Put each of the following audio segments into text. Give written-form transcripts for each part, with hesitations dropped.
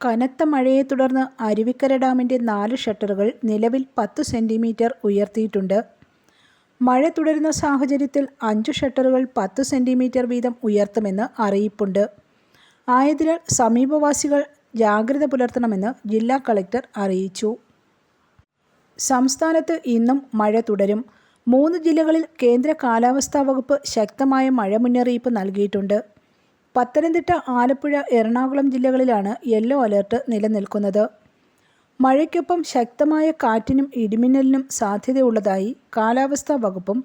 കനത്ത മഴയെ തുടർന്ന് അരുവിക്കര ഡാമിൻ്റെ 4 ഷട്ടറുകൾ നിലവിൽ 10 സെൻറ്റിമീറ്റർ ഉയർത്തിയിട്ടുണ്ട്. മഴ തുടരുന്ന സാഹചര്യത്തിൽ 5 ഷട്ടറുകൾ 10 സെൻറ്റിമീറ്റർ വീതം ഉയർത്തുമെന്ന് അറിയിപ്പുണ്ട്. ആയതിനാൽ സമീപവാസികൾ ജാഗ്രത പുലർത്തണമെന്ന് ജില്ലാ കളക്ടർ അറിയിച്ചു. സംസ്ഥാനത്ത് ഇന്നും മഴ തുടരും. 3 ജില്ലകളിൽ കേന്ദ്ര കാലാവസ്ഥാ വകുപ്പ് ശക്തമായ മഴ മുന്നറിയിപ്പ് നൽകിയിട്ടുണ്ട്. പത്തനംതിട്ട, ആലപ്പുഴ, എറണാകുളം ജില്ലകളിലാണ് യെല്ലോ അലർട്ട് നിലനിൽക്കുന്നത്. മഴയ്ക്കൊപ്പം ശക്തമായ കാറ്റിനും ഇടിമിന്നലിനും സാധ്യതയുള്ളതായി കാലാവസ്ഥാ വകുപ്പും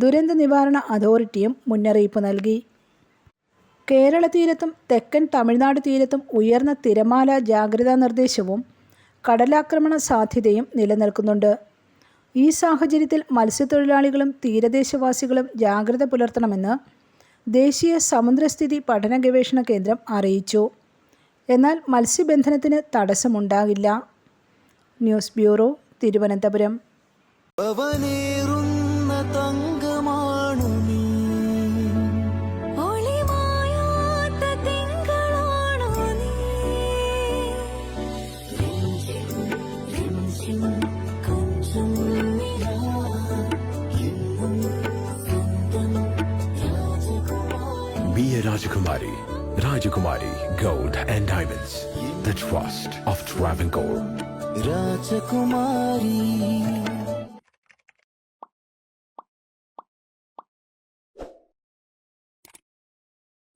ദുരന്ത നിവാരണ അതോറിറ്റിയും മുന്നറിയിപ്പ് നൽകി. കേരള തീരത്തും തെക്കൻ തമിഴ്നാട് തീരത്തും ഉയർന്ന തിരമാല ജാഗ്രതാ നിർദ്ദേശവും കടലാക്രമണ സാധ്യതയും നിലനിൽക്കുന്നുണ്ട്. ഈ സാഹചര്യത്തിൽ മത്സ്യത്തൊഴിലാളികളും തീരദേശവാസികളും ജാഗ്രത പുലർത്തണമെന്ന് ദേശീയ സമുദ്രസ്ഥിതി പഠന ഗവേഷണ കേന്ദ്രം അറിയിച്ചു. എന്നാൽ മത്സ്യബന്ധനത്തിന് തടസ്സമുണ്ടാകില്ല. News bureau, Thiruvananthapuram. Be a Rajakumari. Rajakumari Gold and Diamonds. The trust of Travancore. Rajakumari.